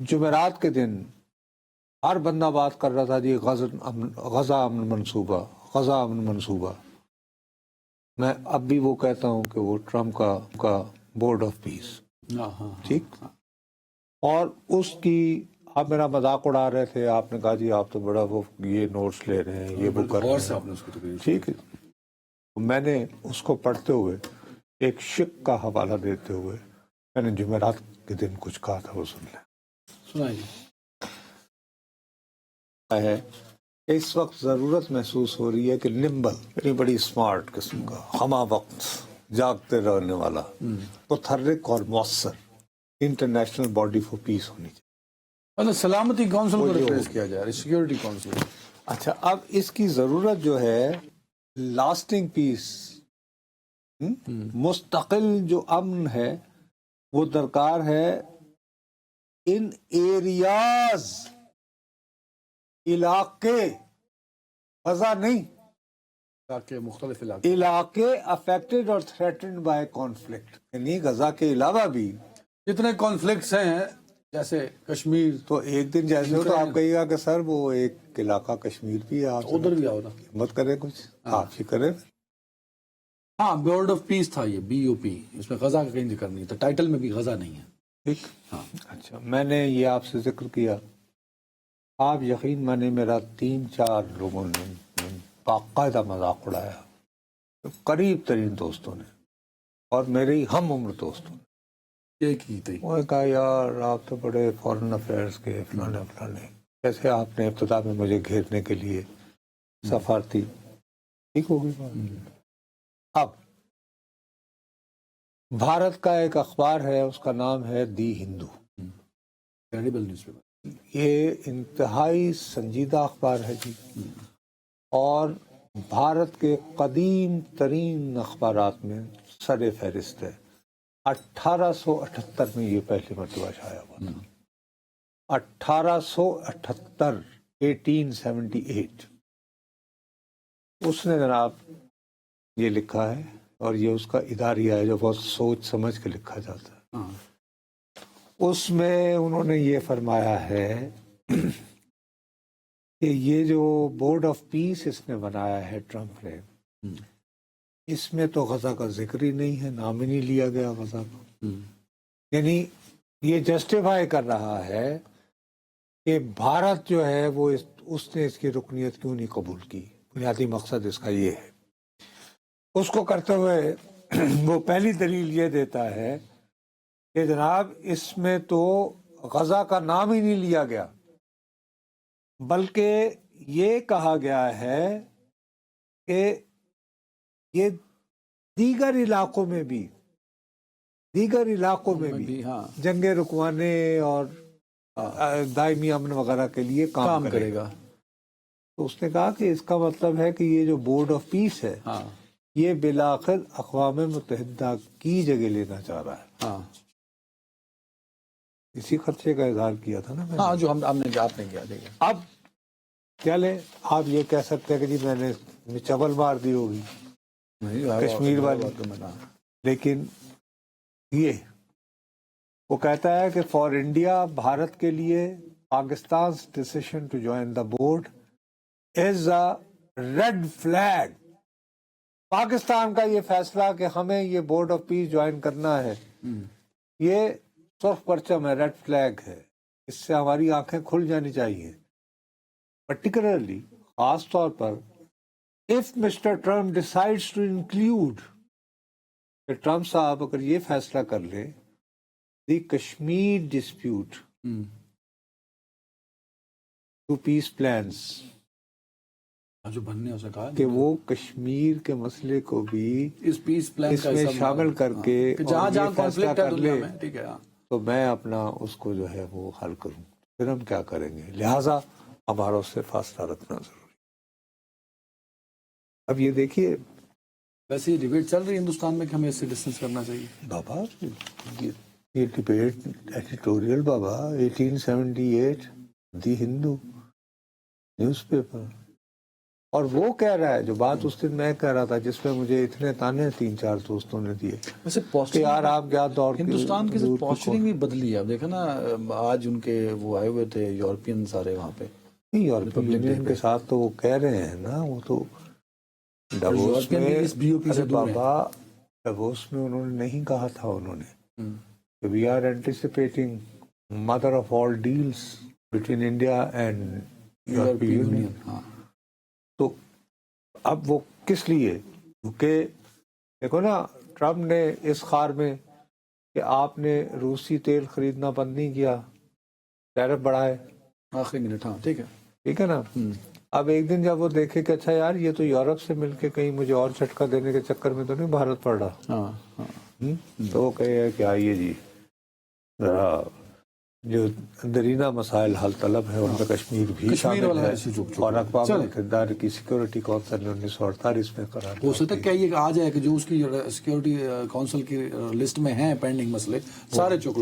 جمعرات کے دن ہر بندہ بات کر رہا تھا جی غزہ امن منصوبہ، غزہ امن منصوبہ. میں اب بھی وہ کہتا ہوں کہ وہ ٹرمپ کا بورڈ آف پیس، ٹھیک. اور اس کی آپ میرا مذاق اڑا رہے تھے، آپ نے کہا جی آپ تو بڑا وہ یہ نوٹس لے رہے ہیں، یہ وہ کر رہے ہیں، ٹھیک ہے. میں نے اس کو پڑھتے ہوئے ایک شک کا حوالہ دیتے ہوئے میں نے جمعرات کے دن کچھ کہا تھا، وہ سن لیں. ہے اس وقت ضرورت محسوس ہو رہی ہے کہ نمبل، اتنی بڑی اسمارٹ قسم کا، ہمہ وقت جاگتے رہنے والا، متحرک اور مؤثر انٹرنیشنل باڈی فار پیس ہونی چاہیے. مطلب سلامتی کونسل کو ریپلیس کیا جائے، سیکیورٹی کونسل. اچھا، اب اس کی ضرورت جو ہے لاسٹنگ پیس، مستقل جو امن ہے وہ درکار ہے ان ایریاز، علاقے، غزہ نہیں، مختلف علاقے افیکٹڈ اور تھریٹنڈ بائی کانفلکٹ، یعنی غزہ کے علاوہ بھی جتنے کانفلکٹس ہیں، جیسے کشمیر. تو ایک دن جیسے ہو تو آپ کہیے گا کہ سر وہ ایک علاقہ کشمیر بھی ہے، آپ ادھر بھی آؤ نا، مت کریں کچھ، آپ ہی کریں. ہاں بورڈ آف پیس تھا یہ BOP، اس میں غزہ کا کہیں ذکر نہیں تھا، ٹائٹل میں بھی غزہ نہیں ہے. ٹھیک. اچھا، میں نے یہ آپ سے ذکر کیا، آپ یقین مانے میرا 3-4 لوگوں نے باقاعدہ مذاق اڑایا، قریب ترین دوستوں نے اور میرے ہی ہم عمر دوستوں نے. یہ کی تھی وہ کہا یار آپ تو بڑے فارن افیئرس کے فلانے فلانے، کیسے آپ نے ابتدا میں مجھے گھیرنے کے لیے سفارتی. ٹھیک ہوگی بات. اب بھارت کا ایک اخبار ہے، اس کا نام ہے the Hindu. Credible newspaper. یہ انتہائی سنجیدہ اخبار ہے جی، اور بھارت کے قدیم ترین اخبارات میں سر فہرست ہے. 1878 میں یہ پہلی مرتبہ شائع ہوا تھا. 1878، 1878 اس نے جناب یہ لکھا ہے، اور یہ اس کا اداریہ ہے جو بہت سوچ سمجھ کے لکھا جاتا ہے. اس میں انہوں نے یہ فرمایا ہے کہ یہ جو بورڈ آف پیس اس نے بنایا ہے ٹرمپ نے، اس میں تو غزہ کا ذکر ہی نہیں ہے، نام ہی نہیں لیا گیا غزہ کا. یعنی یہ جسٹیفائی کر رہا ہے کہ بھارت جو ہے وہ اس نے اس کی رکنیت کیوں نہیں قبول کی. بنیادی مقصد اس کا یہ ہے. اس کو کرتے ہوئے وہ پہلی دلیل یہ دیتا ہے کہ جناب اس میں تو غزہ کا نام ہی نہیں لیا گیا، بلکہ یہ کہا گیا ہے کہ یہ دیگر علاقوں میں بھی جنگ رکوانے اور دائمی امن وغیرہ کے لیے کام کرے گا. تو اس نے کہا کہ اس کا مطلب ہے کہ یہ جو بورڈ آف پیس ہے یہ بالآخر اقوام متحدہ کی جگہ لینا چاہ رہا ہے. اسی خدشے کا اظہار کیا تھا نا میں نے. جو آپ نے کیا. اب چلے آپ یہ کہہ سکتے ہیں کہ جی میں نے چبل مار دی ہوگی کشمیر والی، لیکن یہ وہ کہتا ہے کہ فار انڈیا، بھارت کے لیے پاکستان's decision to join the board is a red flag. Pakistan کا یہ فیصلہ کہ ہمیں یہ بورڈ آف پیس جوائن کرنا ہے، یہ سرخ پرچم ہے، ریڈ فلیگ ہے. اس سے ہماری آنکھیں کھل جانی چاہیے. پرٹیکولرلی، خاص طور پر if Mr. Trump decides to include، کہ ٹرمپ صاحب اگر یہ فیصلہ کر لے the Kashmir dispute to peace plans, جو بننے اسے کہا کہ وہ کشمیر کے مسئلے کو بھی اس پیس پلان اس میں شامل کر کے جہاں جہاں کانفلکٹ ہے دنیا میں، ٹھیک ہے، تو میں اپنا اس کو جو ہے وہ حل کروں. پھر ہم کیا کریں گے؟ لہٰذا ہمارا اس سے فاصلہ رکھنا ضروری. اب یہ دیکھیے، ویسے یہ ڈیبیٹ چل رہی ہے ہندوستان میں کہ ہمیں اس سے ڈسٹینس کرنا چاہیے. بابا یہ ڈیبیٹ ایڈیٹوریل بابا 1878 دی ہندو نیوز پیپر، اور وہ کہہ رہا ہے جو بات اس دن میں کہہ رہا تھا جس میں مجھے اتنے تانے 3-4 دوستوں نے دیے ویسے کہ یار آپ کیا دور ہندوستان کی پوسچرنگ بھی بدلی ہے. اب دیکھا نا آج ان کے وہ آئے ہوئے تھے یورپین سارے وہاں پہ, یورپین یونین کے ساتھ تو وہ کہہ رہے ہیں نا, وہ تو ڈیووس میں بابا ڈیووس میں انہوں نے نہیں کہا تھا, انہوں نے کہ we are anticipating mother of all deals between India and European Union. تو اب وہ کس لیے, کیونکہ دیکھو نا ٹرمپ نے اس خار میں کہ آپ نے روسی تیل خریدنا بند نہیں کیا, ٹیرف بڑھائے آخری منٹ. ہاں ٹھیک ہے نا. اب ایک دن جب وہ دیکھے کہ اچھا یار یہ تو یورپ سے مل کے کہیں مجھے اور جھٹکا دینے کے چکر میں تو نہیں بھارت پڑ رہا, تو وہ کہے کہ آئیے جی ذرا جو اندرینہ مسائل حل طلب ہے ان میں کشمیر بھی شامل ہے, اور اقوام متحدہ کی سیکورٹی کونسل نے 1948 میں قرار ہو سکتا ہے کہ یہ آ جائے کہ جو اس کی سیکورٹی کونسل کی لسٹ میں ہیں پینڈنگ مسئلے سارے چک